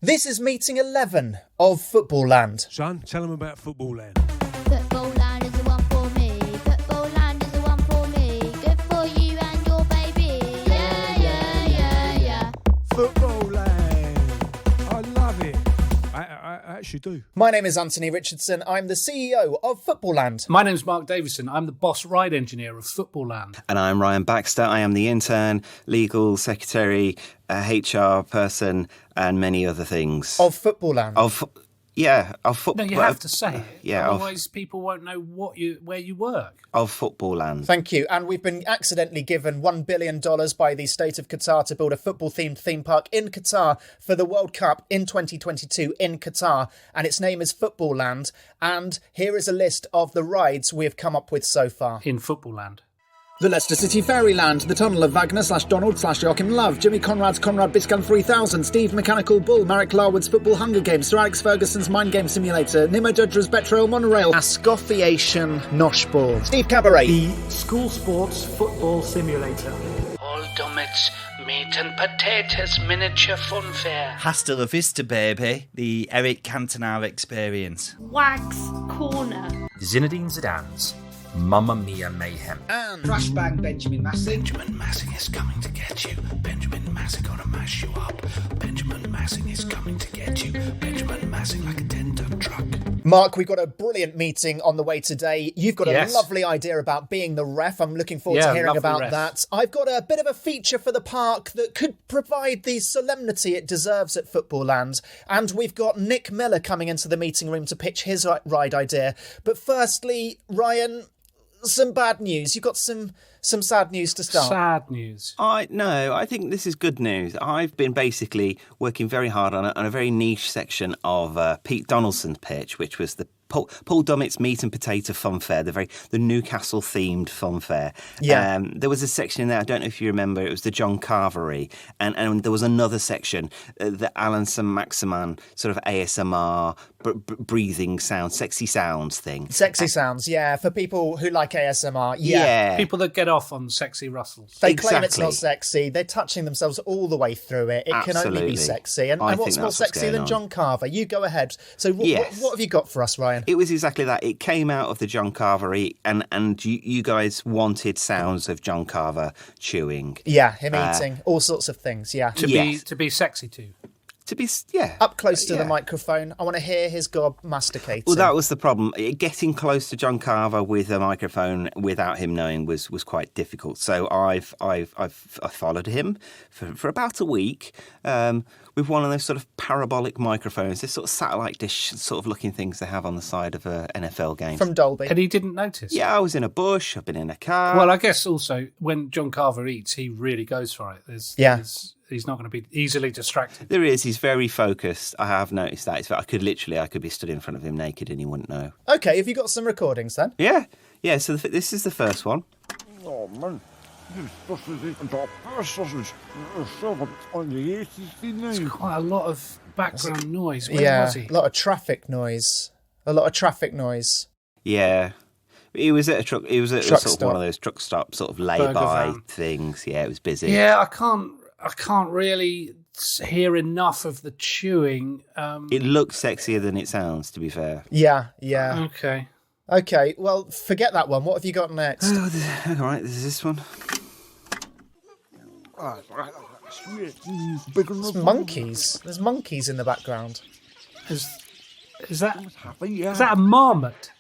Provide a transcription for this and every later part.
This is meeting 11 of Footballland. Son, tell them about Footballland. Footballland is the one for me. Footballland is the one for me. Good for you and your baby. Yeah, yeah, yeah, yeah. Footballland. I love it. I actually do. My name is Anthony Richardson. I'm the CEO of Footballland. My name's Mark Davison. I'm the boss ride engineer of Footballland. And I'm Ryan Baxter. I am the intern, legal secretary, HR person, and many other things. Of Footballland. Of football. No, you have to say it. Yeah, otherwise people won't know where you work. Of Footballland. Thank you. And we've been accidentally given $1 billion by the state of Qatar to build a football-themed theme park in Qatar for the World Cup in 2022 in Qatar. And its name is Footballland. And here is a list of the rides we've come up with so far. In Footballland. The Leicester City Fairyland, the Tunnel of Wagner /Donald /Joachim Love, Jimmy Conrad's Conrad Biscan 3000, Steve Mechanical Bull, Marek Larwood's Football Hunger Games, Sir Alex Ferguson's Mind Game Simulator, Nimo Judra's Betrayal Monorail, Ascothiation Noshball, Steve Cabaret, the School Sports Football Simulator, All Dummett's Meat and Potatoes Miniature Funfair, Hasta la Vista Baby, the Eric Cantona Experience, Wags Corner, Zinedine Zidane's Mamma Mia Mayhem. and Crash Bang Benjamin Massing. Benjamin Massing is coming to get you. Benjamin Massing gonna mash you up. Benjamin Massing is coming to get you. Benjamin Massing like a 10-ton truck. Mark, we've got a brilliant meeting on the way today. You've got a Yes. lovely idea about being the ref. I'm looking forward to hearing lovely about ref. that. I've got a bit of a feature for the park that could provide the solemnity it deserves at Footballland. And we've got Nick Miller coming into the meeting room to pitch his ride idea. But firstly, Ryan, some bad news. You've got some sad news to start. Sad news. I think this is good news. I've been basically working very hard on a very niche section of Pete Donaldson's pitch, which was the Paul Dummett's Meat and Potato Funfair, the Newcastle-themed funfair. Yeah. There was a section in there, I don't know if you remember, it was the John Carvery, and there was another section, the Alan Maximan sort of ASMR, breathing sound, sexy sounds thing. Sexy sounds, yeah. For people who like ASMR, yeah. People that get off on sexy rustles. They claim it's Exactly. not sexy. They're touching themselves all the way through it. It can only be Absolutely. sexy. And I what's think more that's what's sexy going than on. John Carver? You go ahead. So Yes. what have you got for us, Ryan? It was exactly that. It came out of the John Carvery, and you guys wanted sounds of John Carver chewing. Yeah, him eating, all sorts of things, yeah. To be sexy too. To be, yeah. Up close to the Yeah. microphone. I want to hear his gob masticating. Well, that was the problem. Getting close to John Carver with a microphone without him knowing was quite difficult. So I've followed him for about a week with one of those sort of parabolic microphones, this sort of satellite dish sort of looking things they have on the side of an NFL game. From Dolby. And he didn't notice. Yeah, I was in a bush. I've been in a car. Well, I guess also when John Carver eats, he really goes for it. He's not going to be easily distracted. There is. He's very focused. I have noticed that. I could be stood in front of him naked and he wouldn't know. Okay, have you got some recordings then? Yeah. So this is the first one. Oh, man. It's quite a lot of background noise. Where Yeah, was he? a lot of traffic noise. Yeah. He was at a truck. He was at Truck sort of stop. one of those truck stop sort of Burger lay-by van. things. Yeah, it was busy. Yeah, I can't really hear enough of the chewing. It looks sexier than it sounds, to be fair. Yeah. Okay. Okay, well, forget that one. What have you got next? All right, there's this one. It's monkeys. There's monkeys in the background. Is that a marmot?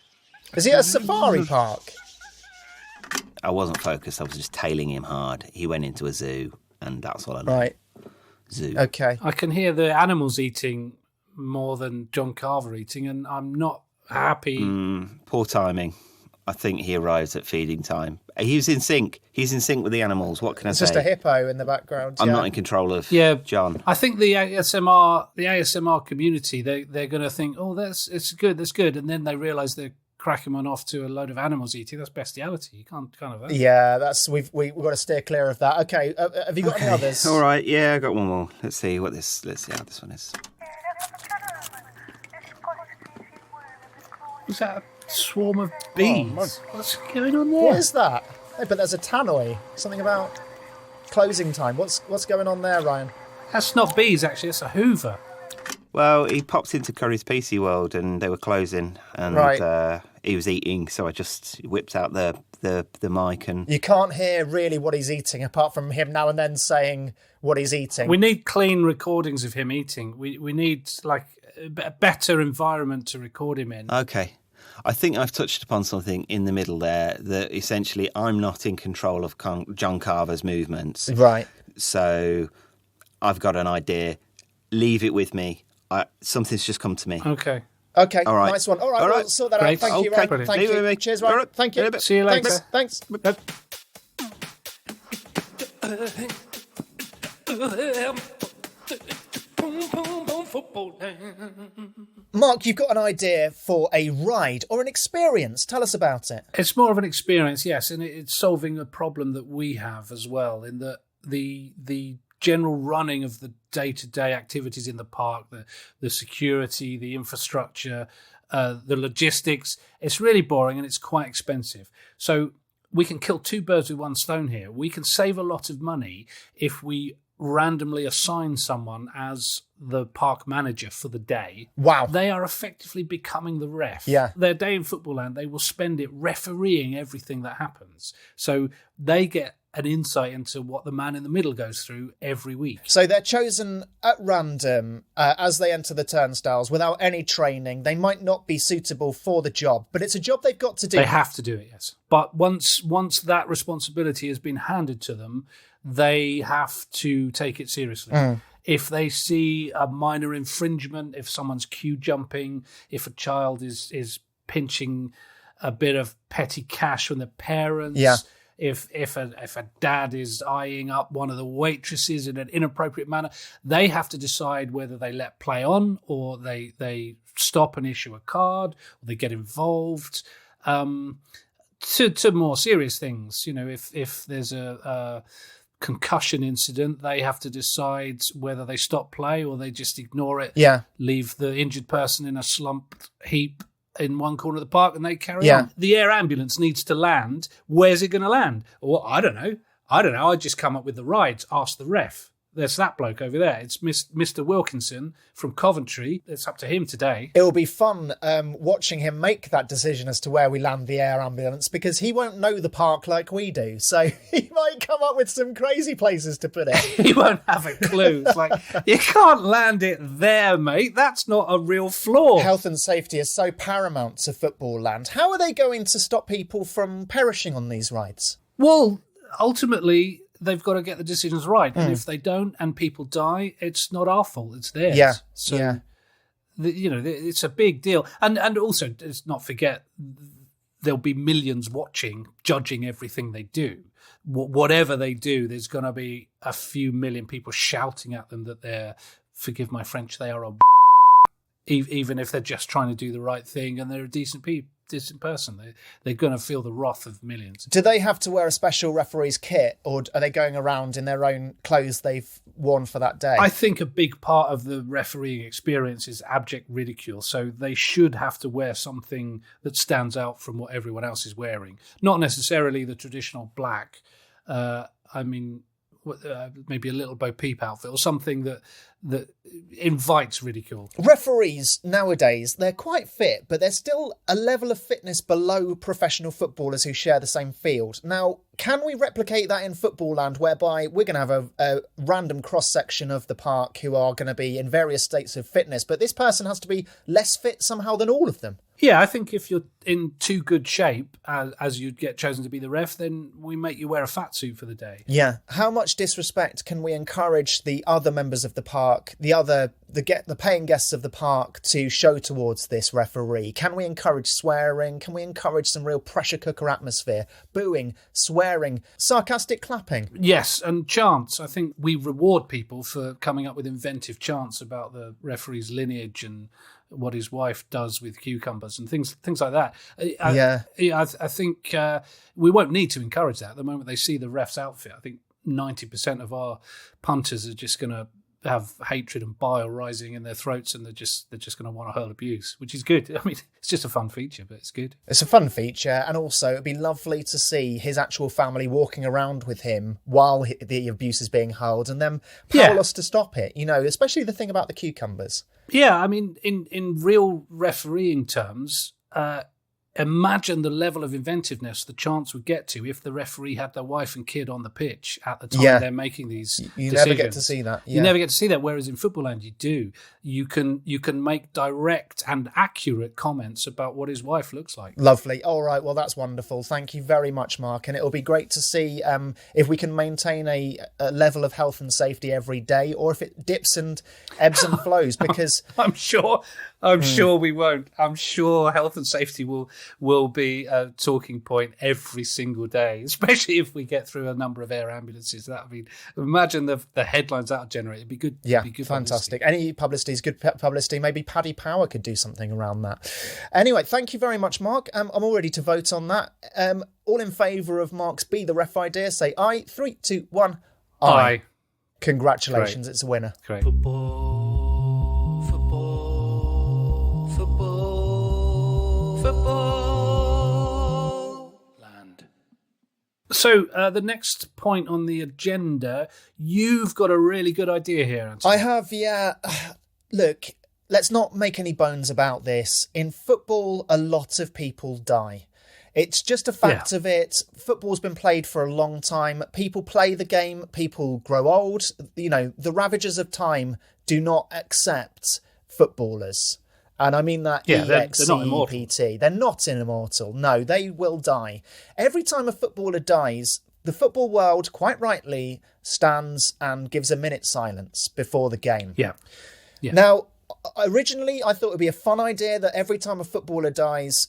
Is it a safari park? I wasn't focused. I was just tailing him hard. He went into a zoo, and that's all I know. Right. Zoo. Okay. I can hear the animals eating more than John Carver eating, and I'm not happy. Poor timing. I think he arrives at feeding time. He's in sync. He's in sync with the animals. What can It's I just say? a hippo in the background. I'm yeah. not in control of John. I think the ASMR community, they're going to think, oh, that's good, and then they realise they're cracking one off to a load of animals eating. That's bestiality. You can't kind of. Yeah, we've got to steer clear of that. Okay, have you got any others? All right. Yeah, I got one more. Let's see how this one is. Was that a swarm of bees? What's going on there? What is that? Hey, but there's a tannoy. Something about closing time. What's going on there, Ryan? That's not bees, actually. It's a Hoover. Well, he popped into Curry's PC World and they were closing, and he was eating, so I just whipped out the mic and... You can't hear really what he's eating, apart from him now and then saying what he's eating. We need clean recordings of him eating. We need like a better environment to record him in. Okay. I think I've touched upon something in the middle there, that essentially I'm not in control of John Carver's movements. Right. So I've got an idea. Leave it with me. Something's just come to me. Okay. Okay, all right. Nice one. All right, we'll sort that out. Thank you, Ryan. Brilliant. Thank you. Cheers, Ryan. Right. Thank you. See you later. Thanks. Mark, you've got an idea for a ride or an experience. Tell us about it. It's more of an experience, yes, and it's solving a problem that we have as well, in that the general running of the day-to-day activities in the park, the security, the infrastructure, the logistics, it's really boring and it's quite expensive. So we can kill two birds with one stone here. We can save a lot of money if we randomly assign someone as the park manager for the day. Wow. They are effectively becoming the ref. Yeah. Their day in Footballland, they will spend it refereeing everything that happens. So they get an insight into what the man in the middle goes through every week. So they're chosen at random as they enter the turnstiles without any training. They might not be suitable for the job, but it's a job they've got to do. They have to do it, yes. But once that responsibility has been handed to them, they have to take it seriously. If they see a minor infringement, if someone's queue jumping, if a child is pinching a bit of petty cash from the parents, if a dad is eyeing up one of the waitresses in an inappropriate manner, they have to decide whether they let play on or they stop and issue a card or they get involved. To more serious things, if there's a concussion incident, they have to decide whether they stop play or they just ignore it, leave the injured person in a slumped heap in one corner of the park and they carry on. The air ambulance needs to land. Where's it going to land? Or I don't know. I just come up with the rides. Ask the ref. There's that bloke over there. It's Mr. Wilkinson from Coventry. It's up to him today. It'll be fun watching him make that decision as to where we land the air ambulance, because he won't know the park like we do. So he might come up with some crazy places to put it. He won't have a clue. It's like, you can't land it there, mate. That's not a real floor. Health and safety is so paramount to Footballland. How are they going to stop people from perishing on these rides? Well, ultimately, they've got to get the decisions right. And if they don't and people die, it's not our fault, it's theirs. Yeah. So, it's a big deal. And also, let's not forget, there'll be millions watching, judging everything they do. Whatever they do, there's going to be a few million people shouting at them that they're, forgive my French, they are a even if they're just trying to do the right thing and they're a decent person. They're going to feel the wrath of millions. Do they have to wear a special referee's kit, or are they going around in their own clothes they've worn for that day? I think a big part of the refereeing experience is abject ridicule, so they should have to wear something that stands out from what everyone else is wearing. Not necessarily the traditional black. Maybe a little Bo Peep outfit or something that invites ridicule. Referees nowadays, they're quite fit, but they're still a level of fitness below professional footballers who share the same field. Now, can we replicate that in Footballland, whereby we're going to have a random cross-section of the park who are going to be in various states of fitness, but this person has to be less fit somehow than all of them? Yeah, I think if you're in too good shape, as you'd get chosen to be the ref, then we make you wear a fat suit for the day. Yeah. How much disrespect can we encourage the other members of the park, the paying guests of the park, to show towards this referee? Can we encourage swearing? Can we encourage some real pressure cooker atmosphere? Booing, swearing, sarcastic clapping? Yes, and chants. I think we reward people for coming up with inventive chants about the referee's lineage and what his wife does with cucumbers and things like that. I think we won't need to encourage that. The moment they see the ref's outfit, I think 90% of our punters are just going to have hatred and bile rising in their throats, and they're just going to want to hurl abuse, which is good. I mean, it's just a fun feature, but it's good. It's a fun feature, and also it'd be lovely to see his actual family walking around with him while the abuse is being hurled, and then powerless to stop it. Especially the thing about the cucumbers. Yeah, I mean, in real refereeing terms, imagine the level of inventiveness the chance would get to if the referee had their wife and kid on the pitch at the time they're making these decisions. Never get to see that. You never get to see that, whereas in Footballland you do. You can make direct and accurate comments about what his wife looks like. Lovely. All right, well, that's wonderful. Thank you very much, Mark. And it'll be great to see if we can maintain a level of health and safety every day, or if it dips and ebbs and flows, because... I'm sure we won't. I'm sure health and safety will be a talking point every single day, especially if we get through a number of air ambulances. Imagine the headlines that would generate. It'd be good. Yeah, it'd be good fantastic. Publicity. Any publicity is good publicity. Maybe Paddy Power could do something around that. Anyway, thank you very much, Mark. I'm all ready to vote on that. All in favour of Mark's Be the Ref idea, say aye. 3, 2, 1. Aye. Congratulations, Great. It's a winner. Great. Football. So the next point on the agenda, you've got a really good idea here, Anthony. I have, yeah. Look, let's not make any bones about this. In football, a lot of people die. It's just a fact of it. Football's been played for a long time. People play the game. People grow old. The ravages of time do not accept footballers. And I mean that they're not immortal. E-X-E-P-T. They're not immortal. No, they will die. Every time a footballer dies, the football world, quite rightly, stands and gives a minute's silence before the game. Yeah. Now, originally, I thought it would be a fun idea that every time a footballer dies,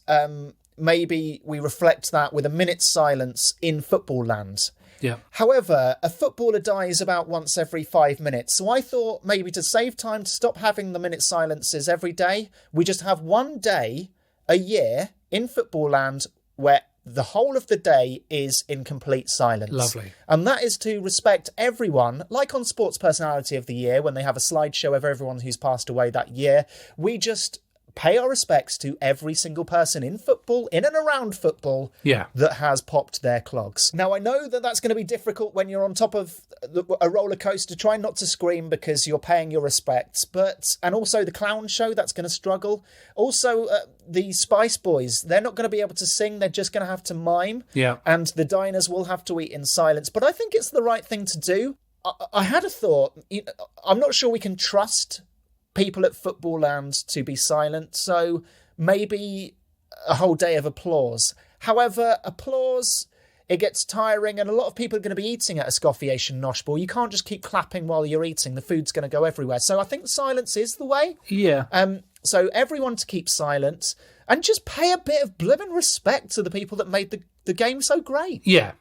maybe we reflect that with a minute's silence in Footballland. Yeah. However, a footballer dies about once every 5 minutes. So I thought maybe to save time, to stop having the minute silences every day, we just have one day a year in Footballland where the whole of the day is in complete silence. Lovely. And that is to respect everyone, like on Sports Personality of the Year, when they have a slideshow of everyone who's passed away that year. We just pay our respects to every single person in football, in and around football, that has popped their clogs. Now, I know that that's going to be difficult when you're on top of a roller coaster. Try not to scream because you're paying your respects. And also the clown show, that's going to struggle. Also, the Spice Boys, they're not going to be able to sing. They're just going to have to mime. Yeah. And the diners will have to eat in silence. But I think it's the right thing to do. I had a thought. I'm not sure we can trust people at Footballland to be silent, so maybe a whole day of applause. However, applause, it gets tiring, and a lot of people are going to be eating at a Scoffy-ation nosh ball. You can't just keep clapping while you're eating. The food's going to go everywhere. So I think silence is the way. Yeah. So everyone to keep silent and just pay a bit of blooming respect to the people that made the game so great. Yeah.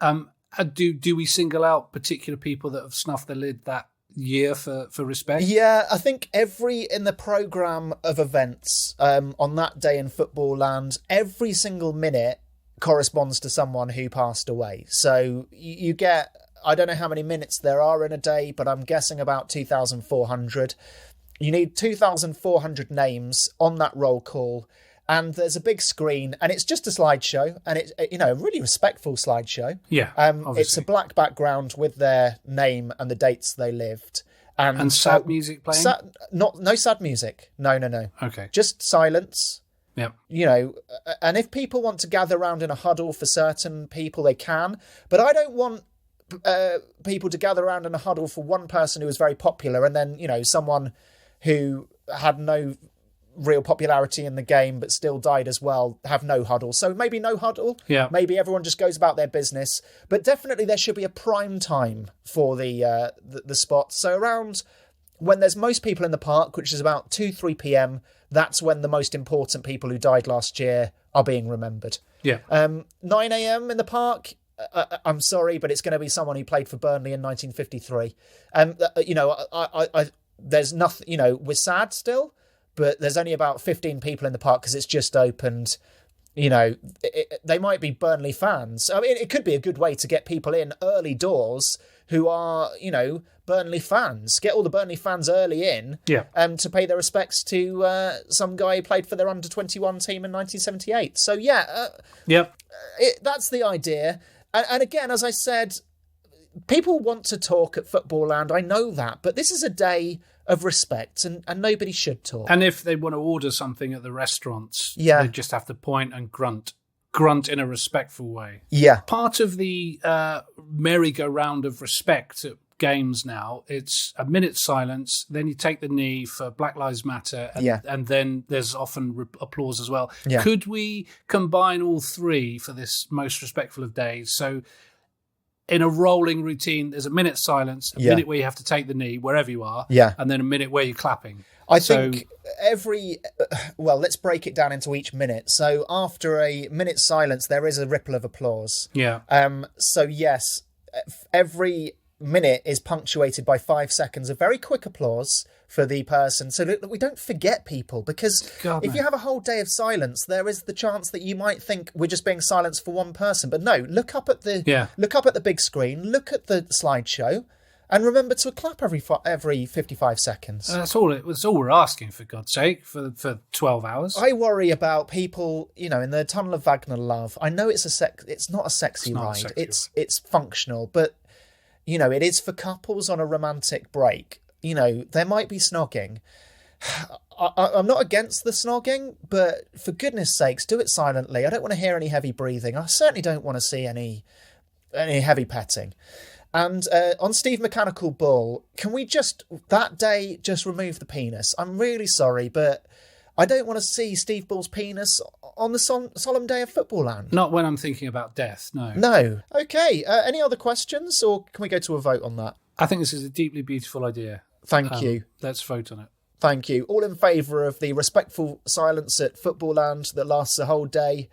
Do we single out particular people that have snuffed the lid that year for respect? Yeah, I think in the programme of events on that day in Footballland, every single minute corresponds to someone who passed away. So you get, I don't know how many minutes there are in a day, but I'm guessing about 2,400. You need 2,400 names on that roll call, and there's a big screen, and it's just a slideshow, and it's a really respectful slideshow. Yeah, it's a black background with their name and the dates they lived, and sad music playing. No sad music. No. Okay, just silence. Yeah, and if people want to gather around in a huddle for certain people, they can. But I don't want people to gather around in a huddle for one person who was very popular, and then someone who had no real popularity in the game but still died as well, have no huddle. So maybe no huddle. Yeah. Maybe everyone just goes about their business. But definitely there should be a prime time for the spots. So around when there's most people in the park, which is about 2-3 p.m, that's when the most important people who died last year are being remembered. Yeah. 9 a.m. in the park, I'm sorry, but it's going to be someone who played for Burnley in 1953. There's nothing, we're sad still, but there's only about 15 people in the park because it's just opened. They might be Burnley fans. I mean, it could be a good way to get people in early doors who are, Burnley fans. Get all the Burnley fans early in to pay their respects to some guy who played for their under-21 team in 1978. So, that's the idea. And again, as I said, people want to talk at Footballland. I know that. But this is a day of respect, and nobody should talk. And if they want to order something at the restaurants, they just have to point and grunt in a respectful way. Yeah. Part of the merry-go-round of respect at games now, it's a minute's silence, then you take the knee for Black Lives Matter, and then there's often applause as well. Yeah. Could we combine all three for this most respectful of days? So in a rolling routine, there's a minute's silence, a minute where you have to take the knee, wherever you are, and then a minute where you're clapping. I think let's break it down into each minute. So after a minute's silence, there is a ripple of applause. Yeah. So yes, every minute is punctuated by 5 seconds of very quick applause for the person, so that we don't forget people, because if you have a whole day of silence, there is the chance that you might think we're just being silenced for one person. But no, look up at the big screen, look at the slideshow, and remember to clap every 55 seconds. That's all we're asking, for God's sake, for 12 hours. I worry about people, in the Tunnel of Wagner love. I know it's not a sexy ride. It's functional, but it is for couples on a romantic break. There might be snogging. I'm not against the snogging, but for goodness sakes, do it silently. I don't want to hear any heavy breathing. I certainly don't want to see any heavy petting. And on Steve Mechanical Bull, can we that day just remove the penis? I'm really sorry, but I don't want to see Steve Bull's penis on the solemn day of Footballland. Not when I'm thinking about death, no. No. Okay, any other questions, or can we go to a vote on that? I think this is a deeply beautiful idea. Thank you. Let's vote on it. Thank you. All in favour of the respectful silence at Footballland that lasts a whole day,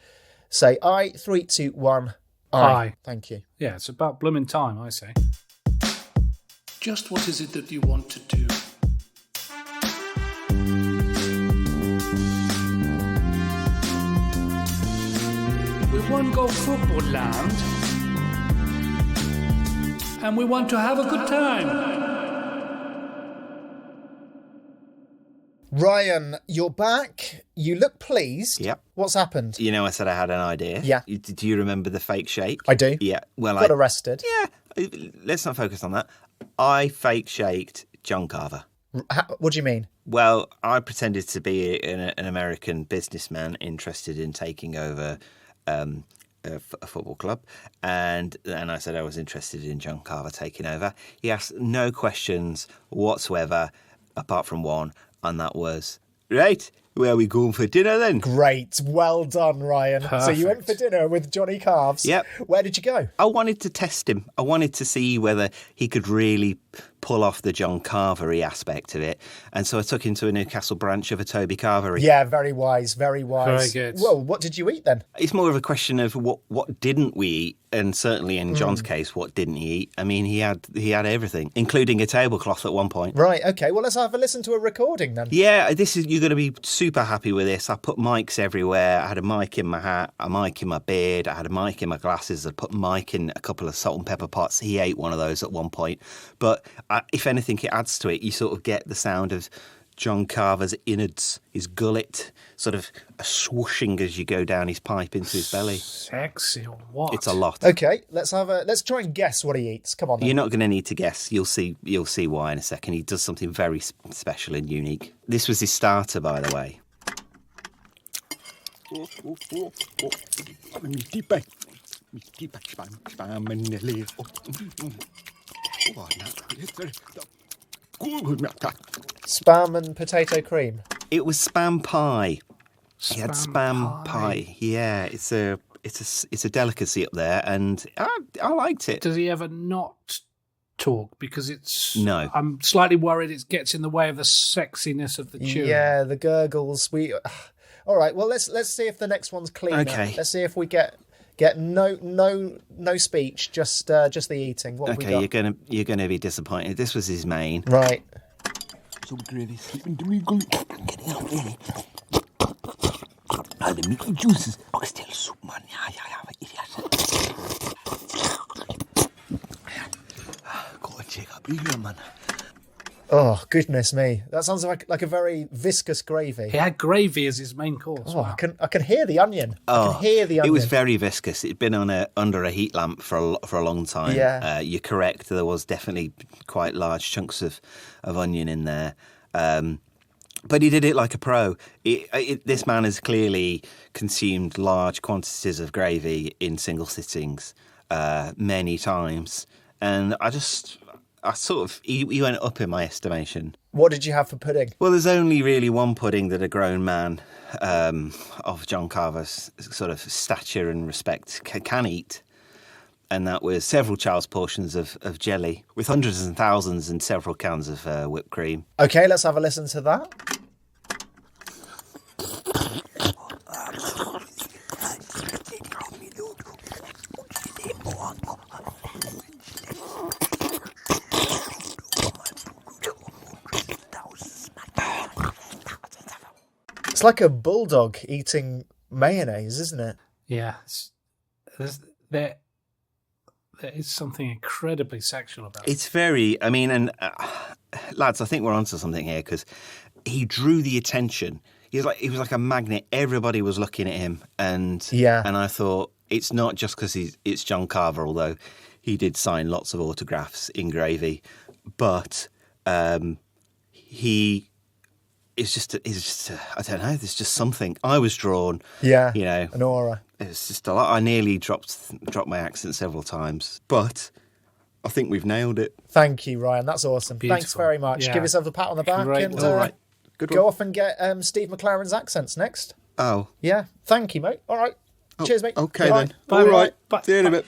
say aye. 3, 2, 1. Aye. Thank you. Yeah, it's about blooming time, I say. Just what is it that you want to do? We want to go Footballland, and we want to have a good time. Ryan, you're back. You look pleased. Yep. What's happened? I said I had an idea. Yeah. Do you remember the fake shake? I do. Yeah. Well, got arrested. Yeah. Let's not focus on that. I fake shaked John Carver. What do you mean? Well, I pretended to be an American businessman interested in taking over a football club, and I said I was interested in John Carver taking over. He asked no questions whatsoever, apart from one, and that was, right, where are we going for dinner then? Great, well done, Ryan. Perfect. So you went for dinner with Johnny Carves. Yep. Where did you go? I wanted to test him. I wanted to see whether he could really pull off the John Carvery aspect of it. And so I took him to a Newcastle branch of a Toby Carvery. Yeah, very wise, very wise. Very good. Well, what did you eat then? It's more of a question of what didn't we eat, and certainly in John's case, what didn't he eat? I mean, he had everything, including a tablecloth at one point. Right, okay. Well, let's have a listen to a recording then. Yeah, you're going to be super happy with this. I put mics everywhere. I had a mic in my hat, a mic in my beard, I had a mic in my glasses. I put a mic in a couple of salt and pepper pots. He ate one of those at one point. But if anything, it adds to it. You sort of get the sound of John Carver's innards, his gullet, sort of swooshing as you go down his pipe into his belly. Sexy or what? It's a lot. Okay, let's try and guess what he eats. Come on then. You're not going to need to guess. You'll see why in a second. He does something very special and unique. This was his starter, by the way. Spam and potato cream. It was spam pie. He had spam pie. Yeah, it's a delicacy up there, and I liked it. Does he ever not talk? Because no. I'm slightly worried it gets in the way of the sexiness of the tune. Yeah, the gurgles. All right. Well, let's see if the next one's cleaner. Okay. Let's see if we get no speech, just the eating. What have we got? You're gonna be disappointed. This was his main. Right. Some gravy slipping to me, getting out really. All the milky juices. Oh, still soup, man. Yeah. Bigger, man. Oh, goodness me. That sounds like a very viscous gravy. He had gravy as his main course. Oh, Wow. I can hear the onion. I can hear the onion. It was very viscous. It'd been under a heat lamp for a long time. Yeah. You're correct. There was definitely quite large chunks of onion in there. But he did it like a pro. This man has clearly consumed large quantities of gravy in single sittings many times. And he went up in my estimation. What did you have for pudding? Well, there's only really one pudding that a grown man of John Carver's sort of stature and respect can eat. And that was several child's portions of jelly with hundreds and thousands and several cans of whipped cream. Okay, let's have a listen to that. It's like a bulldog eating mayonnaise, isn't it? Yeah. There is something incredibly sexual about it. It's very, and lads, I think we're onto something here because he drew the attention. He was like a magnet. Everybody was looking at him, and I thought it's not just because it's John Carver, although he did sign lots of autographs in gravy, but he. It's just I don't know. There's just something. I was drawn. Yeah, an aura. It's just a lot. I nearly dropped my accent several times, but I think we've nailed it. Thank you, Ryan. That's awesome. Beautiful. Thanks very much. Yeah. Give yourself a pat on the back and All right. Good go one. off and get Steve McLaren's accents next. Oh. Yeah. Thank you, mate. All right. Cheers, mate. Okay, Bye. then. All right. See you in a bit.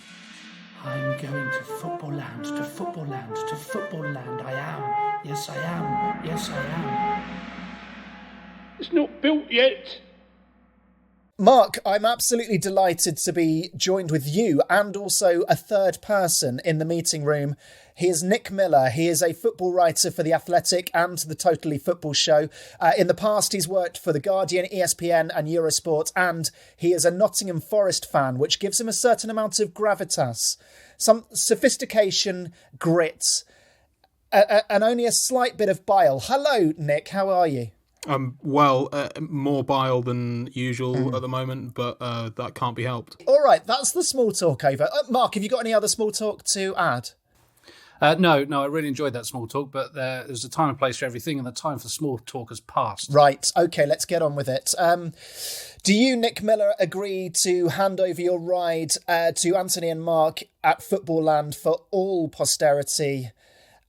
I'm going to Footballland, to Footballland, to Footballland. I am. Yes, I am. Yes, I am. It's not built yet. Mark, I'm absolutely delighted to be joined with you and also a third person in the meeting room. He is Nick Miller. He is a football writer for The Athletic and The Totally Football Show. In the past, he's worked for The Guardian, ESPN and Eurosport, and he is a Nottingham Forest fan, which gives him a certain amount of gravitas, some sophistication, grit, and only a slight bit of bile. Hello, Nick. How are you? More bile than usual at the moment, but that can't be helped. All right, that's the small talk over. Mark, have you got any other small talk to add? No, I really enjoyed that small talk, but there's a time and place for everything, and the time for small talk has passed. Right, okay, let's get on with it. Do you, Nick Miller, agree to hand over your ride to Anthony and Mark at Footballland for all posterity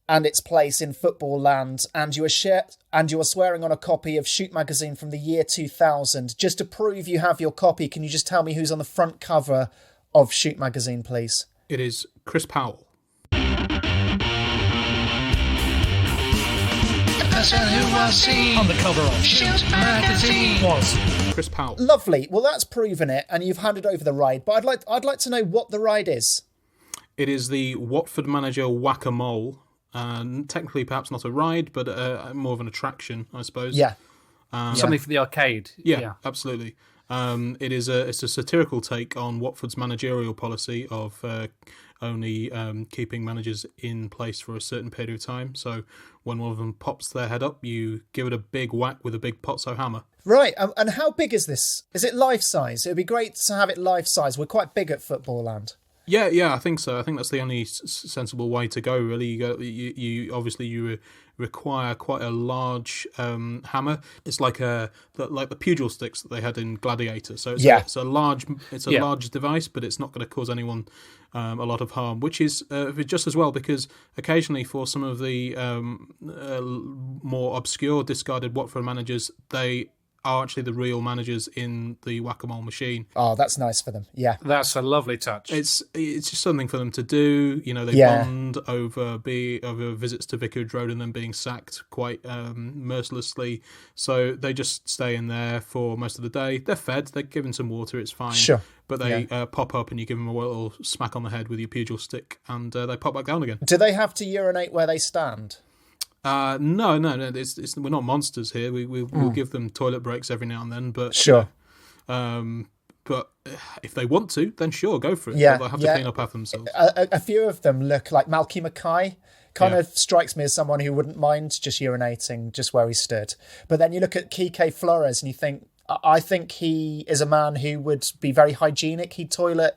and its place in Footballland, and you are swearing on a copy of Shoot magazine from the year 2000. Just to prove you have your copy, can you just tell me who's on the front cover of Shoot magazine, please? It is Chris Powell. Person who was seen On the cover of Shoot magazine was Chris Powell. Lovely. Well, that's proven it, and you've handed over the ride. But I'd like to know what the ride is. It is the Watford manager Whack-A-Mole. Technically, perhaps not a ride, but more of an attraction, I suppose. Yeah. something for the arcade. Yeah, absolutely. It's a satirical take on Watford's managerial policy of only keeping managers in place for a certain period of time. So when one of them pops their head up, you give it a big whack with a big potso hammer. Right, and how big is this? Is it life-size? It would be great to have it life-size. We're quite big at Footballland. Yeah, I think so. I think that's the only sensible way to go. Really, you require quite a large hammer. It's like the pugil sticks that they had in Gladiator. So it's a large device, but it's not going to cause anyone a lot of harm. Which is just as well, because occasionally for some of the more obscure discarded Watford managers, they are actually the real managers in the whack-a-mole machine. Oh, that's nice for them. Yeah, that's a lovely touch. It's just something for them to do. You know, they bond over visits to Vicarage Road and then being sacked quite mercilessly. So they just stay in there for most of the day. They're fed. They're given some water. It's fine. Sure. But they pop up and you give them a little smack on the head with your pugil stick, and they pop back down again. Do they have to urinate where they stand? No. We're not monsters here. We'll give them toilet breaks every now and then, but sure. But if they want to, then sure, go for it. Yeah, they'll have to clean up after themselves. A few of them look like Malky Mackay. Kind of strikes me as someone who wouldn't mind just urinating just where he stood. But then you look at Quique Flores and you think, I think he is a man who would be very hygienic. He'd toilet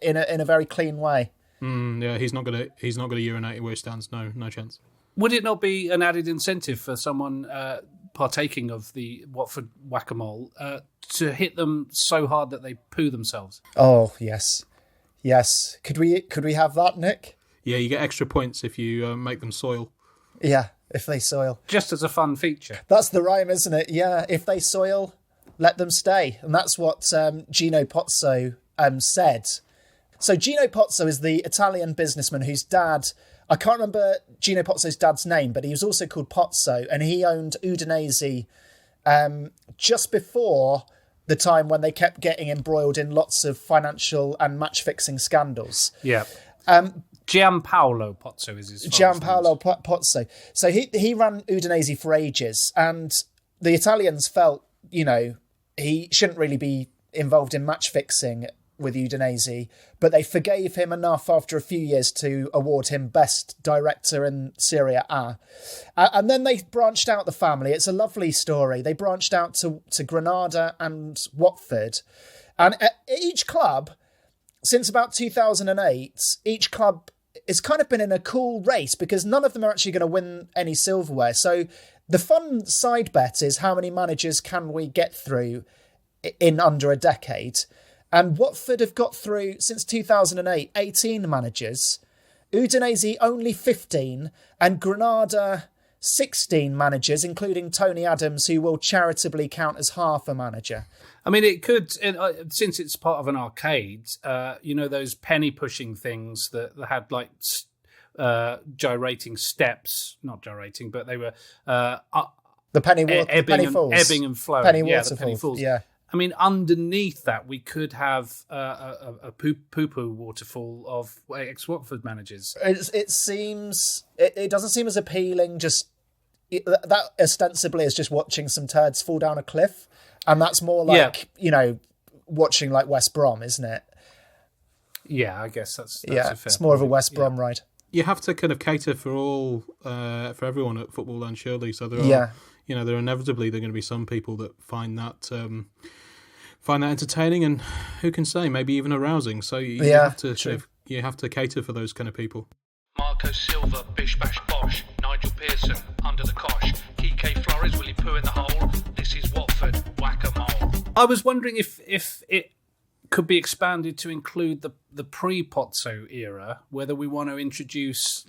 in a very clean way. Yeah, he's not gonna urinate where he stands. No chance. Would it not be an added incentive for someone partaking of the Watford whack-a-mole to hit them so hard that they poo themselves? Oh yes. Could we have that, Nick? Yeah, you get extra points if you make them soil. Yeah, if they soil. Just as a fun feature. That's the rhyme, isn't it? Yeah, if they soil, let them stay. And that's what Gino Pozzo said. So Gino Pozzo is the Italian businessman whose dad, I can't remember Gino Pozzo's dad's name, but he was also called Pozzo, and he owned Udinese just before the time when they kept getting embroiled in lots of financial and match-fixing scandals. Yeah. Gianpaolo Pozzo is his father's Gianpaolo Pozzo. So he ran Udinese for ages, and the Italians felt, he shouldn't really be involved in match-fixing with Udinese, but they forgave him enough after a few years to award him Best Director in Serie A. And then they branched out the family. It's a lovely story. They branched out to Granada and Watford. And at each club, since about 2008, each club has kind of been in a cool race because none of them are actually going to win any silverware. So the fun side bet is how many managers can we get through in under a decade? And Watford have got through, since 2008, 18 managers. Udinese only 15. And Granada 16 managers, including Tony Adams, who will charitably count as half a manager. I mean, it could, since it's part of an arcade, those penny pushing things that had like gyrating steps, not gyrating, but they were the penny falls. Ebbing and flowing. The penny falls. Yeah. I mean, underneath that, we could have a poo-poo waterfall of ex-Watford managers. It doesn't seem as appealing. Just that ostensibly is just watching some turds fall down a cliff, and that's more like watching like West Brom, isn't it? Yeah, I guess that's a fair it's more point. of a West Brom ride. You have to kind of cater for everyone at Footballland, surely. So there are. There inevitably there are going to be some people that find that entertaining, and who can say, maybe even arousing. So you have to cater for those kind of people. Marco Silva, bish bash bosh. Nigel Pearson, under the cosh. Quique Flores, will he poo in the hole? This is Watford, whack-a-mole. I was wondering if it could be expanded to include the pre-Pozzo era, whether we want to introduce,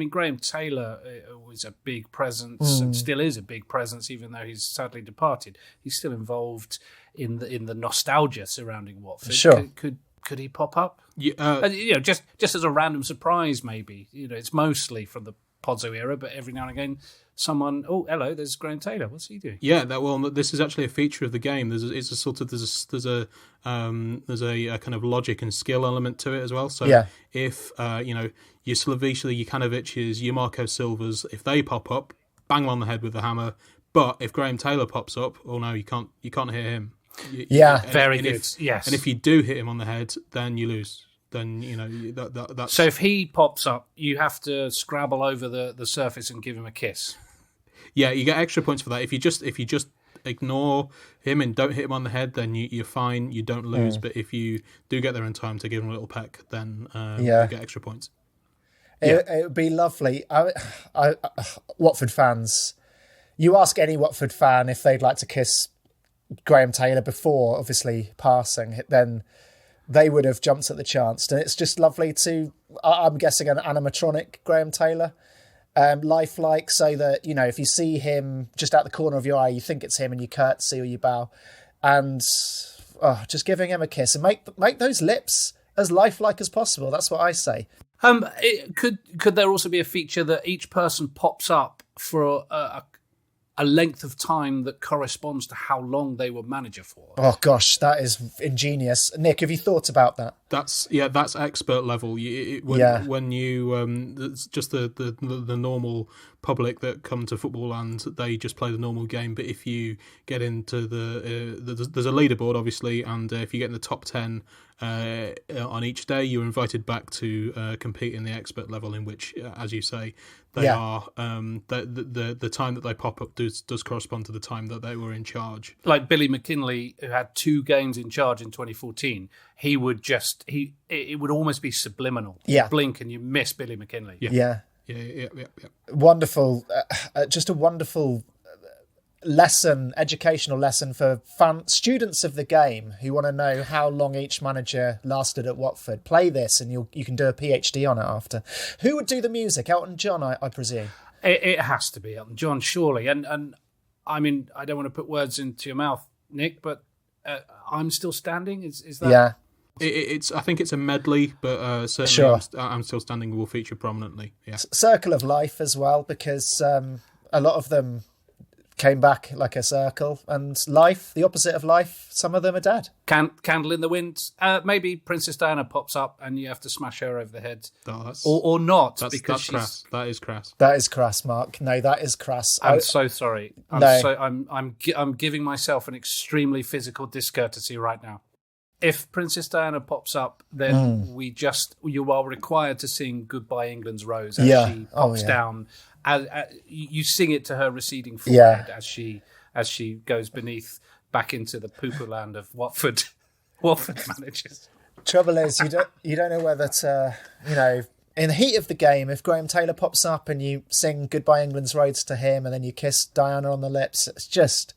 Graham Taylor was a big presence and still is a big presence, even though he's sadly departed. He's still involved in the nostalgia surrounding Watford. Sure. Could he pop up? Just as a random surprise, maybe. It's mostly from the Pozzo era, but every now and again, someone, oh, hello, there's Graham Taylor. What's he doing? Yeah, this is actually a feature of the game. There's a kind of logic and skill element to it as well. So if your Slaviša, your Kanović's, your Marco Silvas, if they pop up, bang them on the head with the hammer. But if Graham Taylor pops up, oh no, you can't hit him. Very good. Yes, and if you do hit him on the head, then you lose. Then that's... So if he pops up, you have to scrabble over the surface and give him a kiss. Yeah, you get extra points for that. If you just ignore him and don't hit him on the head, then you're fine. You don't lose. But if you do get there in time to give him a little peck, then you get extra points. It would be lovely. Watford fans, you ask any Watford fan if they'd like to kiss Graham Taylor before, obviously, passing, then they would have jumped at the chance. And it's just lovely to, I'm guessing, an animatronic Graham Taylor, lifelike, so that, if you see him just out the corner of your eye, you think it's him and you curtsy or you bow. And just giving him a kiss and make those lips as lifelike as possible. That's what I say. Could there also be a feature that each person pops up for a length of time that corresponds to how long they were manager for? Oh gosh, that is ingenious. Nick, have you thought about that? That's expert level. When you it's just the normal public that come to Footballland, they just play the normal game. But if you get into there's a leaderboard obviously, and if you get in the top 10 on each day, you're invited back to compete in the expert level, in which, as you say, they are the time that they pop up does correspond to the time that they were in charge. Like Billy McKinley, who had 2 games in charge in 2014, he would it would almost be subliminal. Yeah. You blink and you miss Billy McKinley. Yeah. Wonderful. Just a wonderful educational lesson for students of the game who want to know how long each manager lasted at Watford. Play this and you can do a PhD on it after. Who would do the music? Elton John, I presume. It has to be Elton John, surely. And I mean, I don't want to put words into your mouth, Nick, but I'm Still Standing. Is that? Yeah. I think it's a medley, but certainly I'm Still Standing will feature prominently. Yeah. Circle of Life as well, because a lot of them came back like a circle, and life, the opposite of life, some of them are dead. Candle in the Wind. Maybe Princess Diana pops up and you have to smash her over the head. Oh, or not, that's crass. That is crass. That is crass, Mark. No, that is crass. I'm so sorry. I'm giving myself an extremely physical discourtesy right now. If Princess Diana pops up, then you are required to sing Goodbye England's Rose as she pops down. You sing it to her receding forehead as she goes beneath back into the poo-poo land of Watford managers. Trouble is, you don't know whether to, in the heat of the game, if Graham Taylor pops up and you sing Goodbye England's Rose to him and then you kiss Diana on the lips, it's just,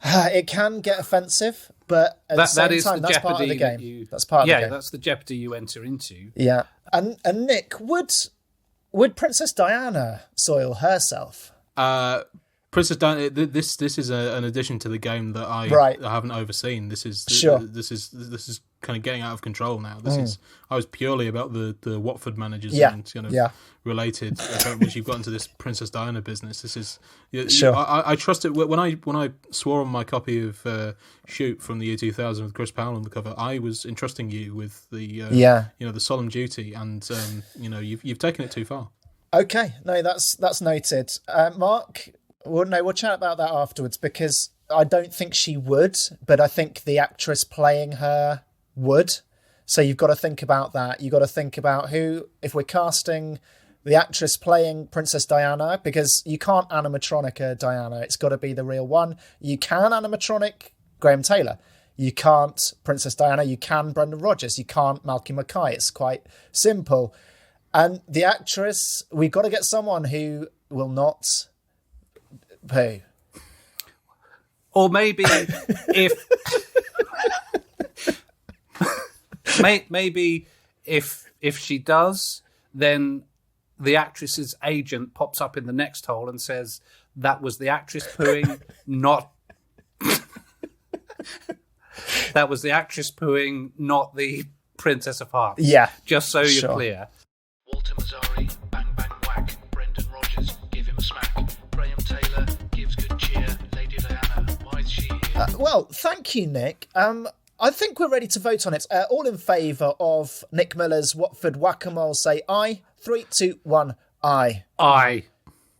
it can get offensive, but at the same time, that's part of the game. That's part of the game. That's the jeopardy you enter into. Yeah. And Nick, would Princess Diana soil herself? Princess Diana. This is an addition to the game that I haven't overseen. This is kind of getting out of control now. I was purely about the Watford managers and kind of related. Once you've got into this Princess Diana business, this is I trust it. When I swore on my copy of Shoot from the year 2000 with Chris Powell on the cover, I was entrusting you with the the solemn duty, and you've taken it too far. Okay, no, that's noted. Mark, we'll chat about that afterwards, because I don't think she would, but I think the actress playing her would. So you've got to think about that. You've got to think about who, if we're casting the actress playing Princess Diana, because you can't animatronic Diana, it's got to be the real one. You can animatronic Graham Taylor. You can't Princess Diana. You can Brendan Rodgers. You can't Malky Mackay. It's quite simple. And the actress, we've got to get someone who will not pay. Or maybe if she does, then the actress's agent pops up in the next hole and says, that was the actress pooing, not that was the actress pooing, not the Princess of Hearts. Yeah. Just so you're clear. Walter Mazzari, bang bang whack. Brendan Rodgers, give him a smack. Graham Taylor gives good cheer. Lady Diana, why is she here? Well, thank you, Nick. I think we're ready to vote on it. All in favour of Nick Miller's Watford Whack-A-Mole, say aye. 3, 2, 1, aye. Aye.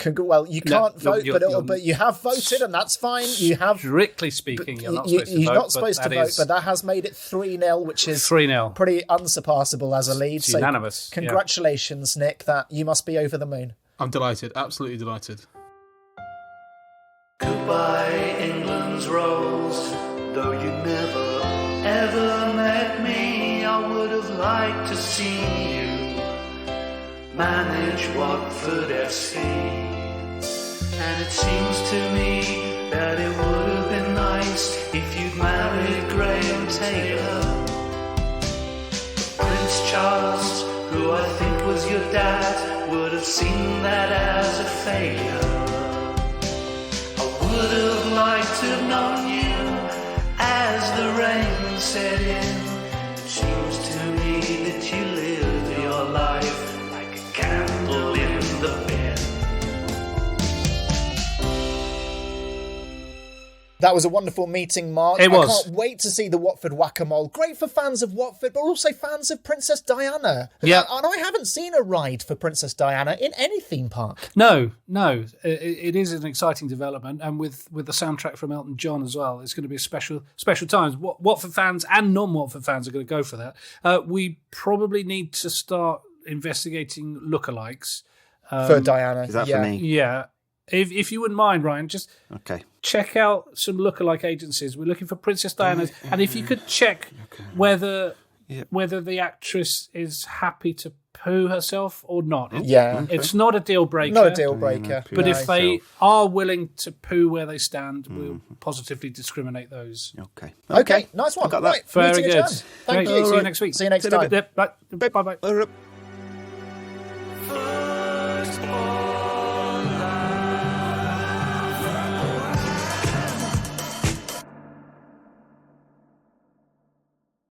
Well, you can't vote, but you have voted, and that's fine. You have, strictly speaking, you're not supposed to vote. But that has made it 3-0, which is 3-0, pretty unsurpassable as a lead. It's unanimous. Congratulations, Nick. That you must be over the moon. I'm delighted, absolutely delighted. Goodbye, England's Rose. Though you never ever met me, I would have liked to see you manage Watford FC. And it seems to me that it would have been nice if you'd married Graham Taylor. Prince Charles, who I think was your dad, would have seen that as a failure. I would have liked to have known you as the rain set in. It seems to me that you lived your life like a candle in the bin. That was a wonderful meeting, Mark. It was. I can't wait to see the Watford Whack-A-Mole. Great for fans of Watford, but also fans of Princess Diana. Yeah. And I haven't seen a ride for Princess Diana in any theme park. No. It is an exciting development, and with the soundtrack from Elton John as well, it's going to be a special times. Watford fans and non-Watford fans are going to go for that. We probably need to start investigating lookalikes. For Diana. Is that for me? Yeah. If you wouldn't mind, Ryan, just check out some lookalike agencies. We're looking for Princess Diana. And if you could check whether the actress is happy to poo herself or not. It's not a deal breaker. Not a deal breaker. But if they are willing to poo where they stand, we'll positively discriminate those. Okay, nice one. Got that. Right, Very meeting good. adjourned. Thank you. See you next week. See you next time. Bye-bye.